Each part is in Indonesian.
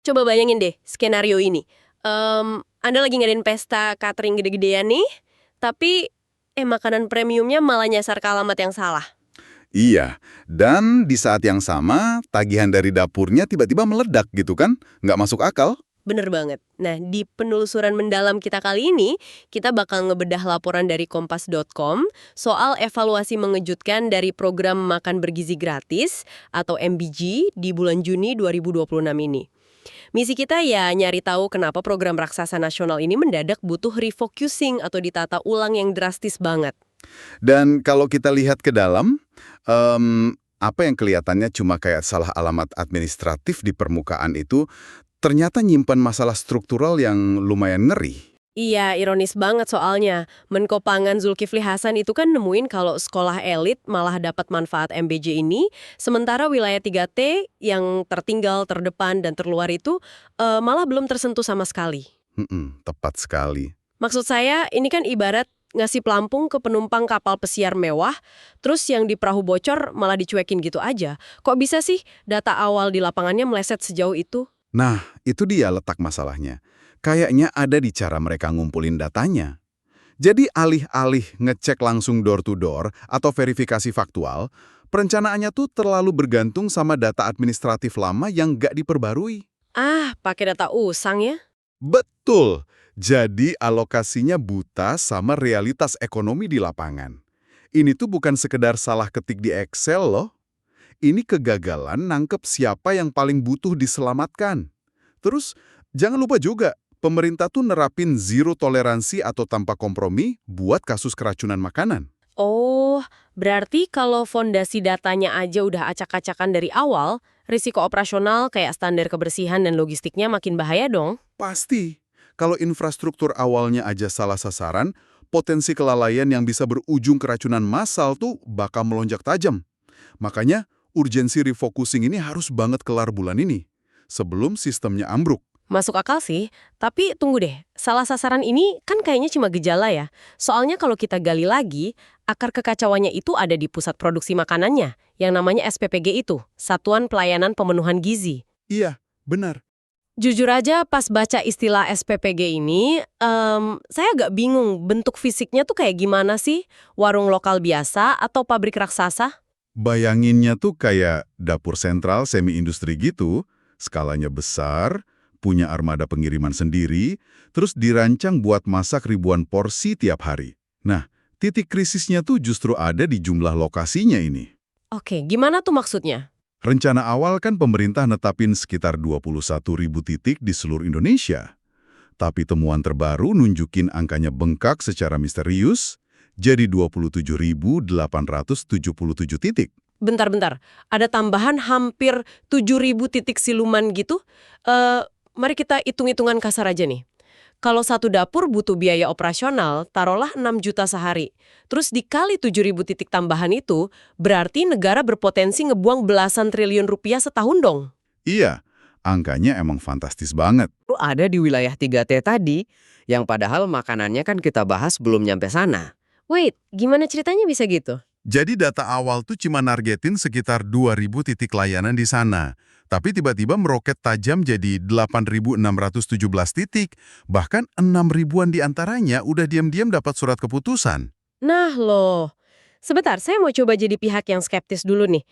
Coba bayangin deh skenario ini. Anda lagi ngadain pesta catering gede-gedean nih, tapi makanan premiumnya malah nyasar ke alamat yang salah. Iya, dan di saat yang sama, tagihan dari dapurnya tiba-tiba meledak gitu kan? Nggak masuk akal? Bener banget. Nah, di penelusuran mendalam kita kali ini, kita bakal ngebedah laporan dari kompas.com soal evaluasi mengejutkan dari program makan bergizi gratis atau MBG di bulan Juni 2026 ini. Misi kita ya nyari tahu kenapa program raksasa nasional ini mendadak butuh refocusing atau ditata ulang yang drastis banget. Dan kalau kita lihat ke dalam, apa yang kelihatannya cuma kayak salah alamat administratif di permukaan itu, ternyata nyimpan masalah struktural yang lumayan ngeri. Iya, ironis banget soalnya. Menko Pangan Zulkifli Hasan itu kan nemuin kalau sekolah elit malah dapat manfaat MBJ ini, sementara wilayah 3T yang tertinggal, terdepan, dan terluar itu malah belum tersentuh sama sekali. Tepat sekali. Maksud saya, ini kan ibarat ngasih pelampung ke penumpang kapal pesiar mewah, terus yang di perahu bocor malah dicuekin gitu aja. Kok bisa sih data awal di lapangannya meleset sejauh itu? Nah, itu dia letak masalahnya. Kayaknya ada di cara mereka ngumpulin datanya. Jadi alih-alih ngecek langsung door to door atau verifikasi faktual, perencanaannya tuh terlalu bergantung sama data administratif lama yang nggak diperbarui. Ah, pakai data usang ya? Betul. Jadi alokasinya buta sama realitas ekonomi di lapangan. Ini tuh bukan sekedar salah ketik di Excel loh. Ini kegagalan nangkep siapa yang paling butuh diselamatkan. Terus, jangan lupa juga, pemerintah tuh nerapin zero toleransi atau tanpa kompromi buat kasus keracunan makanan. Oh, berarti kalau fondasi datanya aja udah acak-acakan dari awal, risiko operasional kayak standar kebersihan dan logistiknya makin bahaya dong. Pasti, kalau infrastruktur awalnya aja salah sasaran, potensi kelalaian yang bisa berujung keracunan massal tuh bakal melonjak tajam. Makanya, urgensi refocusing ini harus banget kelar bulan ini, sebelum sistemnya ambruk. Masuk akal sih, tapi tunggu deh, salah sasaran ini kan kayaknya cuma gejala ya. Soalnya kalau kita gali lagi, akar kekacauannya itu ada di pusat produksi makanannya, yang namanya SPPG itu, Satuan Pelayanan Pemenuhan Gizi. Iya, benar. Jujur aja pas baca istilah SPPG ini, saya agak bingung bentuk fisiknya tuh kayak gimana sih? Warung lokal biasa atau pabrik raksasa? Bayanginnya tuh kayak dapur sentral semi-industri gitu, skalanya besar, punya armada pengiriman sendiri, terus dirancang buat masak ribuan porsi tiap hari. Nah, titik krisisnya tuh justru ada di jumlah lokasinya ini. Oke, gimana tuh maksudnya? Rencana awal kan pemerintah netapin sekitar 21.000 titik di seluruh Indonesia. Tapi temuan terbaru nunjukin angkanya bengkak secara misterius, jadi 27.877 titik. Bentar-bentar, ada tambahan hampir 7.000 titik siluman gitu? Mari kita hitung-hitungan kasar aja nih. Kalau satu dapur butuh biaya operasional, taruhlah 6 juta sehari. Terus dikali 7.000 titik tambahan itu, berarti negara berpotensi ngebuang belasan triliun rupiah setahun dong. Iya, angkanya emang fantastis banget. Itu ada di wilayah 3T tadi, yang padahal makanannya kan kita bahas belum nyampe sana. Wait, gimana ceritanya bisa gitu? Jadi data awal tuh cuma nargetin sekitar 2.000 titik layanan di sana. Tapi tiba-tiba meroket tajam jadi 8.617 titik. Bahkan 6.000-an diantaranya udah diam-diam dapat surat keputusan. Nah loh, sebentar saya mau coba jadi pihak yang skeptis dulu nih.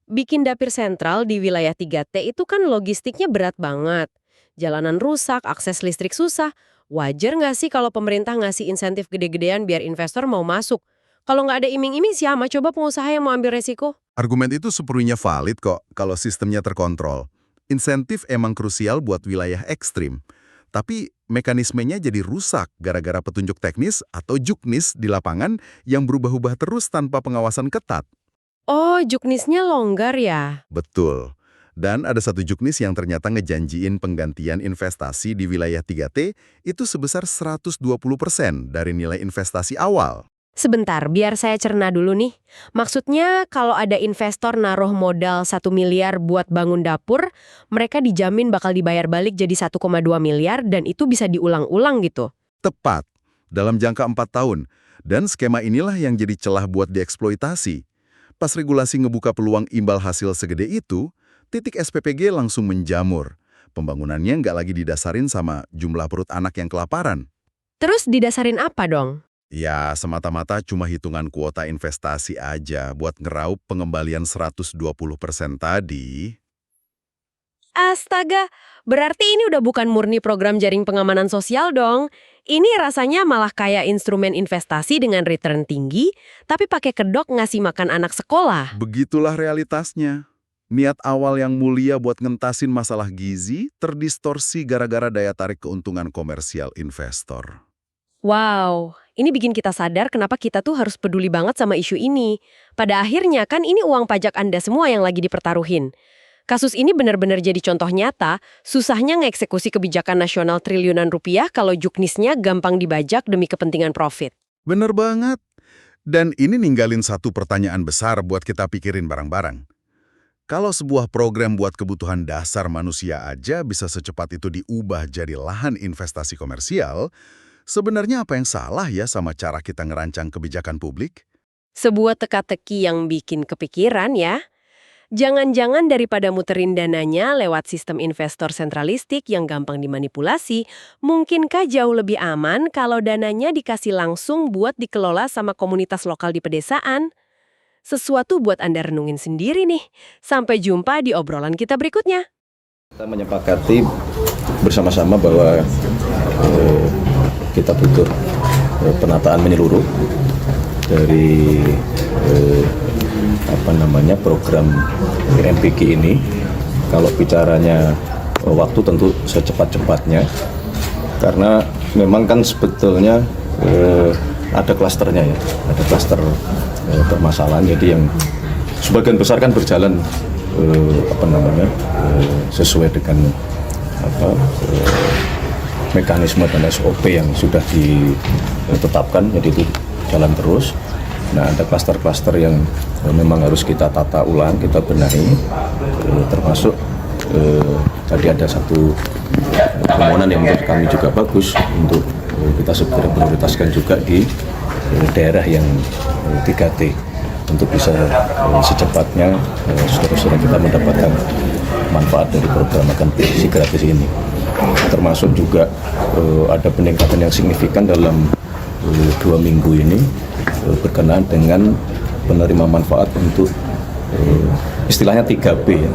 Bikin dapur sentral di wilayah 3T itu kan logistiknya berat banget. Jalanan rusak, akses listrik susah. Wajar nggak sih kalau pemerintah ngasih insentif gede-gedean biar investor mau masuk? Kalau nggak ada iming-iming siapa coba pengusaha yang mau ambil resiko? Argumen itu sepenuhnya valid kok kalau sistemnya terkontrol. Insentif emang krusial buat wilayah ekstrim. Tapi mekanismenya jadi rusak gara-gara petunjuk teknis atau juknis di lapangan yang berubah-ubah terus tanpa pengawasan ketat. Oh, juknisnya longgar ya? Betul. Dan ada satu juknis yang ternyata ngejanjiin penggantian investasi di wilayah 3T itu sebesar 120% dari nilai investasi awal. Sebentar, biar saya cerna dulu nih. Maksudnya kalau ada investor naruh modal 1 miliar buat bangun dapur, mereka dijamin bakal dibayar balik jadi 1,2 miliar dan itu bisa diulang-ulang gitu. Tepat, dalam jangka 4 tahun. Dan skema inilah yang jadi celah buat dieksploitasi. Pas regulasi ngebuka peluang imbal hasil segede itu, titik SPPG langsung menjamur. Pembangunannya nggak lagi didasarin sama jumlah perut anak yang kelaparan. Terus didasarin apa dong? Ya, semata-mata cuma hitungan kuota investasi aja buat ngeraup pengembalian 120% tadi. Astaga, berarti ini udah bukan murni program jaring pengamanan sosial dong. Ini rasanya malah kayak instrumen investasi dengan return tinggi, tapi pakai kedok ngasih makan anak sekolah. Begitulah realitasnya. Niat awal yang mulia buat ngentasin masalah gizi terdistorsi gara-gara daya tarik keuntungan komersial investor. Wow, ini bikin kita sadar kenapa kita tuh harus peduli banget sama isu ini. Pada akhirnya kan ini uang pajak Anda semua yang lagi dipertaruhin. Kasus ini benar-benar jadi contoh nyata, susahnya ngeksekusi kebijakan nasional triliunan rupiah kalau juknisnya gampang dibajak demi kepentingan profit. Bener banget. Dan ini ninggalin satu pertanyaan besar buat kita pikirin bareng-bareng. Kalau sebuah program buat kebutuhan dasar manusia aja bisa secepat itu diubah jadi lahan investasi komersial, sebenarnya apa yang salah ya sama cara kita ngerancang kebijakan publik? Sebuah teka-teki yang bikin kepikiran ya. Jangan-jangan daripada muterin dananya lewat sistem investor sentralistik yang gampang dimanipulasi, mungkinkah jauh lebih aman kalau dananya dikasih langsung buat dikelola sama komunitas lokal di pedesaan? Sesuatu buat Anda renungin sendiri nih. Sampai jumpa di obrolan kita berikutnya. Kita menyepakati bersama-sama bahwa kita butuh penataan menyeluruh dari program MPK ini. Kalau bicaranya waktu tentu secepat-cepatnya, karena memang kan sebetulnya ada klasternya ya, ada klaster permasalahan. Jadi yang sebagian besar kan berjalan sesuai dengan mekanisme dan SOP yang sudah ditetapkan, jadi itu jalan terus. Nah, ada klaster-klaster yang memang harus kita tata ulang, kita benahi, termasuk tadi ada satu permohonan yang menurut kami juga bagus untuk kita segera prioritaskan juga di daerah yang 3T untuk bisa secepatnya saudara-saudara kita mendapatkan manfaat dari program makan bergizi gratis ini. Termasuk juga ada peningkatan yang signifikan dalam 2 minggu ini berkenaan dengan penerima manfaat untuk istilahnya 3B ya,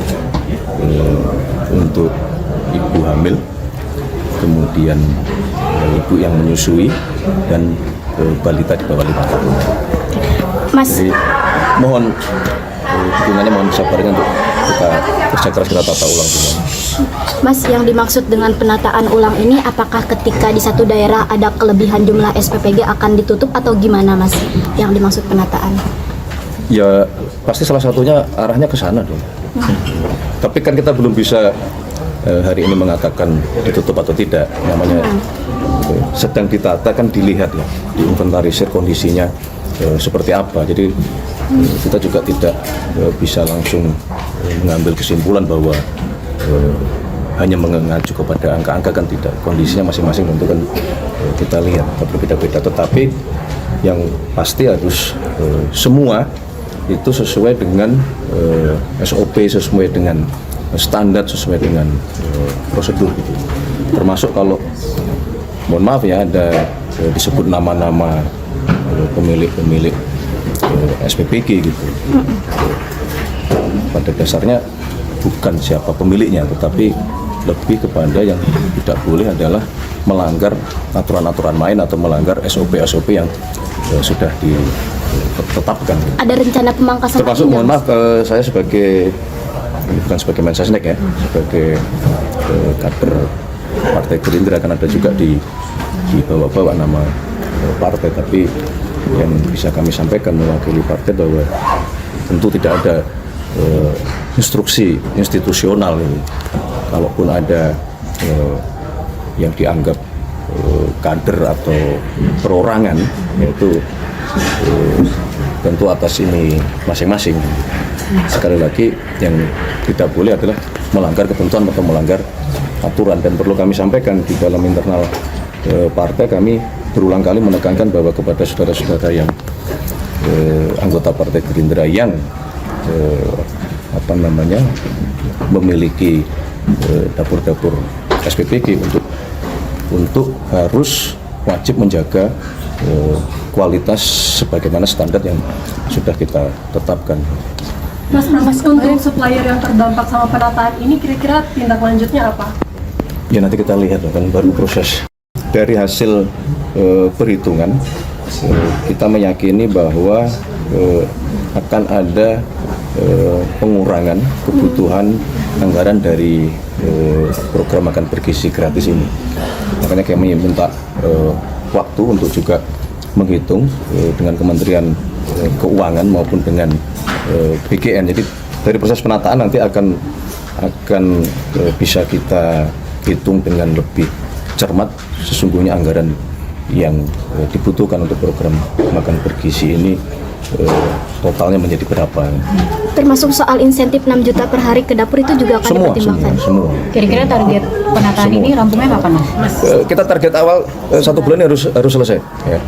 untuk ibu hamil, kemudian ibu yang menyusui, dan balita di bawah 5 tahun. Mas, jadi mohon dukungannya, mohon sabarnya untuk kita kerja keras, kita tata ulang semuanya. Mas, yang dimaksud dengan penataan ulang ini apakah ketika di satu daerah ada kelebihan jumlah SPPG akan ditutup atau gimana, Mas? Yang dimaksud penataan? Ya pasti salah satunya arahnya ke sana dong. Tapi kan kita belum bisa hari ini mengatakan ditutup atau tidak. Namanya sedang ditata, kan dilihat ya, diinventarisir kondisinya seperti apa. Jadi kita juga tidak bisa langsung mengambil kesimpulan bahwa hanya mengacu kepada angka-angka, kan tidak. Kondisinya masing-masing tentu kan kita lihat berbeda-beda. Tetapi yang pasti harus semua itu sesuai dengan SOP, sesuai dengan standar, sesuai dengan prosedur gitu. Termasuk kalau mohon maaf ya, ada disebut nama-nama pemilik-pemilik SPPG gitu. Pada dasarnya bukan siapa pemiliknya, tetapi lebih kepada yang tidak boleh adalah melanggar aturan-aturan main atau melanggar SOP-SOP yang sudah ditetapkan. Ada rencana pemangkasan? Termasuk, mohon maaf, saya bukan sebagai Mensesnek ya, sebagai kader Partai Gerindra, kan ada juga di bawah-bawah nama partai, tapi yang bisa kami sampaikan mewakili partai bahwa tentu tidak ada instruksi institusional ini. Kalaupun ada yang dianggap kader atau perorangan, yaitu tentu atas ini masing-masing. Sekali lagi, yang tidak boleh adalah melanggar ketentuan atau melanggar aturan. Dan perlu kami sampaikan, di dalam internal partai kami berulang kali menekankan bahwa kepada saudara-saudara yang anggota Partai Gerindra yang memiliki dapur-dapur SPPG untuk harus wajib menjaga kualitas sebagaimana standar yang sudah kita tetapkan. Mas, untuk supplier yang terdampak sama penataan ini kira-kira tindak lanjutnya apa? Ya nanti kita lihat kan baru proses. Dari hasil perhitungan kita meyakini bahwa akan ada pengurangan kebutuhan anggaran dari program makan bergizi gratis ini. Makanya kami minta waktu untuk juga menghitung dengan Kementerian Keuangan maupun dengan BGN. Jadi dari proses penataan nanti akan bisa kita hitung dengan lebih cermat sesungguhnya anggaran yang dibutuhkan untuk program makan bergizi ini totalnya menjadi berapa. Termasuk soal insentif 6 juta per hari ke dapur itu juga akan dipertimbangkan. Semua. Kira-kira target penataan ini rampungnya kapan, Mas? Kita target awal 1 bulan ini harus selesai, ya.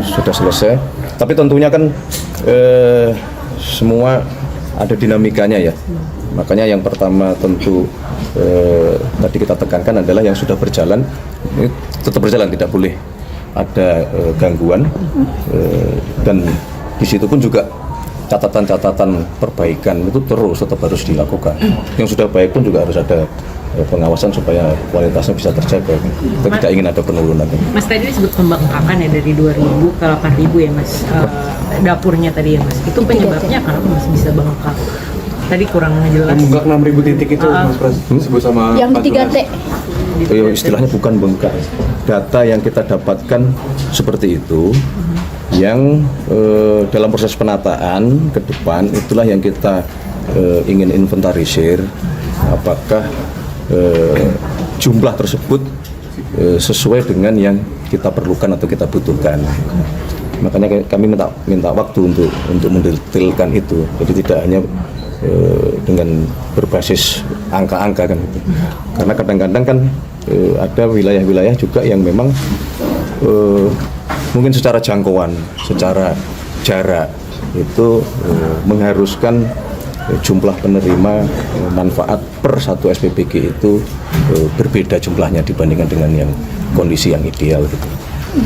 Sudah selesai. Tapi tentunya kan semua ada dinamikanya ya. Makanya yang pertama tentu tadi kita tekankan adalah yang sudah berjalan ini tetap berjalan, tidak boleh ada gangguan dan di situ pun juga catatan-catatan perbaikan itu terus tetap harus dilakukan. Yang sudah baik pun juga harus ada pengawasan supaya kualitasnya bisa terjaga. Kita tidak ingin ada penurunan. Mas tadi disebut pembengkakan ya dari 2.000 ke 8.000 ya Mas, dapurnya tadi ya Mas. Itu penyebabnya kenapa Mas bisa bengkak? Tadi kurang jelas. Bengkak 6.000 titik itu Mas Pras disebut sama Yang di 3T. Istilahnya bukan bengkak. Data yang kita dapatkan seperti itu. Yang dalam proses penataan ke depan itulah yang kita ingin inventarisir apakah jumlah tersebut sesuai dengan yang kita perlukan atau kita butuhkan. Makanya kami minta waktu untuk mendetailkan itu. Jadi tidak hanya dengan berbasis angka-angka kan. Karena kadang-kadang kan ada wilayah-wilayah juga yang memang mungkin secara jangkauan, secara jarak itu mengharuskan jumlah penerima manfaat per satu SPPG itu berbeda jumlahnya dibandingkan dengan yang kondisi yang ideal gitu.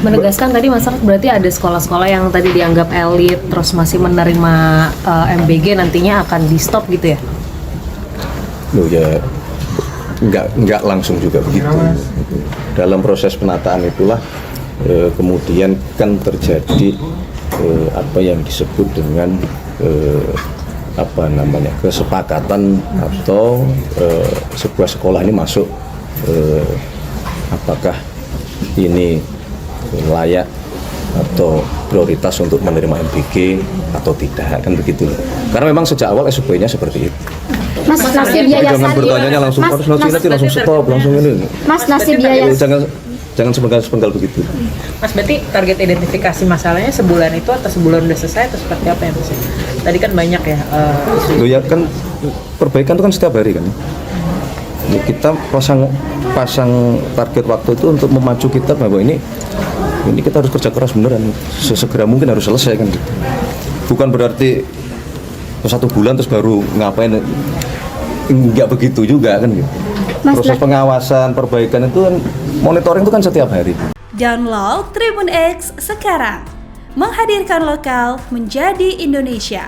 Menegaskan tadi Mas Araf, berarti ada sekolah-sekolah yang tadi dianggap elit terus masih menerima MBG nantinya akan di stop gitu ya? Loh ya nggak langsung juga begitu. Dalam proses penataan itulah kemudian kan terjadi apa yang disebut dengan kesepakatan atau sebuah sekolah ini masuk apakah ini layak atau prioritas untuk menerima MBG atau tidak, kan begitu. Karena memang sejak awal SOP-nya seperti itu. Mas, nasib yayasan. Jangan bertanya langsung harus nanti langsung stop langsung ini. Mas, nasib yayasan. Jangan sepenggal begitu. Mas, berarti target identifikasi masalahnya sebulan itu atau sebulan udah selesai atau seperti apa ya Mas? Tadi kan banyak ya Loh ya kan perbaikan itu kan setiap hari kan. Ya, kita pasang target waktu itu untuk memacu kita bahwa ini kita harus kerja keras beneran, sesegera mungkin harus selesai kan gitu. Bukan berarti 1 bulan terus baru ngapain, enggak begitu juga kan gitu. Proses pengawasan, perbaikan itu kan, monitoring itu kan setiap hari. Download Tribun X sekarang, menghadirkan lokal menjadi Indonesia.